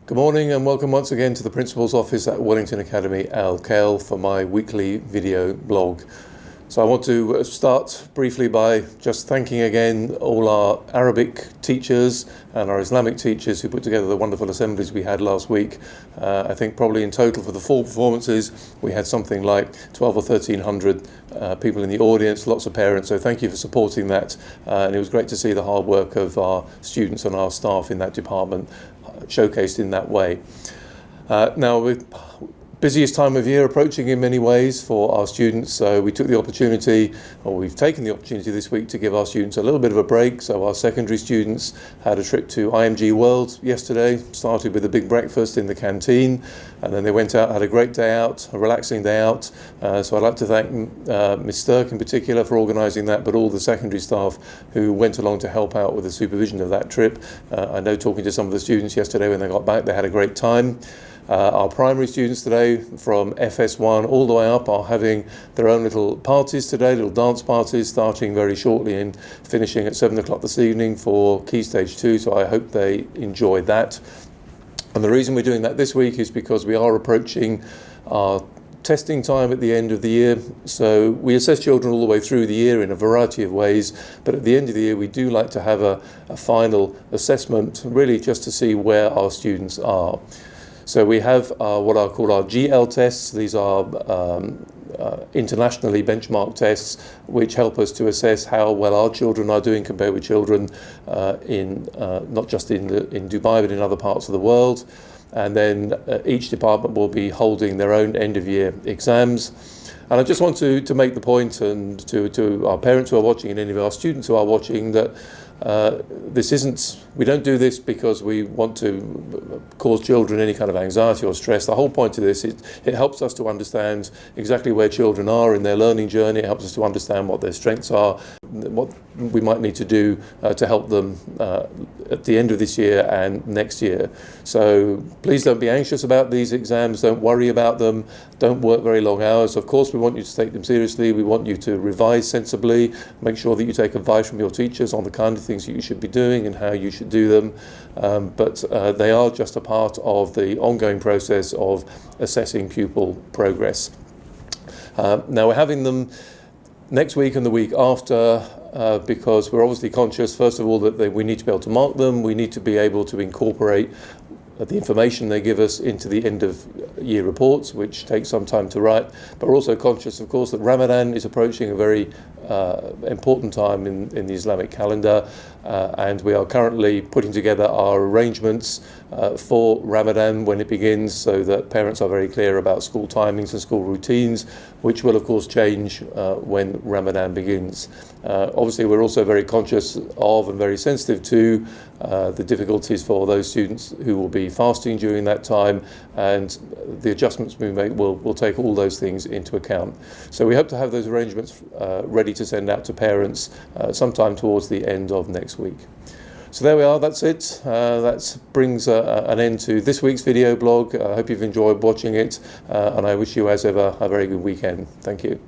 Good morning and welcome once again to the Principal's Office at Wellington Academy, Al Khail, for my weekly video blog. So I want to start briefly by just thanking again all our Arabic teachers and our Islamic teachers who put together the wonderful assemblies we had last week. I think probably in total for the 4 performances we had something like 12 or 1300 people in the audience, lots of parents, so thank you for supporting that, and it was great to see the hard work of our students and our staff in that department showcased in that way. Now, with busiest time of year approaching in many ways for our students, so we took the opportunity, or we've taken the opportunity this week to give our students a little bit of a break. So our secondary students had a trip to IMG World yesterday, started with a big breakfast in the canteen, and then they went out, had a great day out, a relaxing day out. So I'd like to thank Ms. Sturk in particular for organising that, but all the secondary staff who went along to help out with the supervision of that trip. I know, talking to some of the students yesterday when they got back, they had a great time. Our primary students today, from FS1 all the way up, are having their own little parties today, little dance parties, starting very shortly and finishing at 7 o'clock this evening for Key Stage 2, so I hope they enjoy that. And the reason we're doing that this week is because we are approaching our testing time at the end of the year. So we assess children all the way through the year in a variety of ways, but at the end of the year we do like to have a final assessment, really just to see where our students are. So we have what are called our GL tests. These are internationally benchmarked tests which help us to assess how well our children are doing compared with children in not just in Dubai but in other parts of the world. And then each department will be holding their own end-of-year exams. And I just want to make the point, and to our parents who are watching and any of our students who are watching, that we don't do this because we want to cause children any kind of anxiety or stress. The whole point of this is it helps us to understand exactly where children are in their learning journey. It helps us to understand what their strengths are, what we might need to do to help them at the end of this year and next year. So please don't be anxious about these exams. Don't worry about them. Don't work very long hours. Of course, we want you to take them seriously. We want you to revise sensibly. Make sure that you take advice from your teachers on the kind of things that you should be doing and how you should do them. But they are just a part of the ongoing process of assessing pupil progress. Now we're having them next week and the week after because we're obviously conscious, first of all, that we need to be able to mark them. We need to be able to incorporate the information they give us into the end of year reports, which takes some time to write, but we're also conscious, of course, that Ramadan is approaching, a very important time in the Islamic calendar, and we are currently putting together our arrangements for Ramadan when it begins, so that parents are very clear about school timings and school routines, which will of course change when Ramadan begins. Obviously we're also very conscious of and very sensitive to the difficulties for those students who will be fasting during that time, and the adjustments we make will take all those things into account. So we hope to have those arrangements ready to send out to parents sometime towards the end of next week. So there we are, that's it. That brings an end to this week's video blog. I hope you've enjoyed watching it, and I wish you, as ever, a very good weekend. Thank you.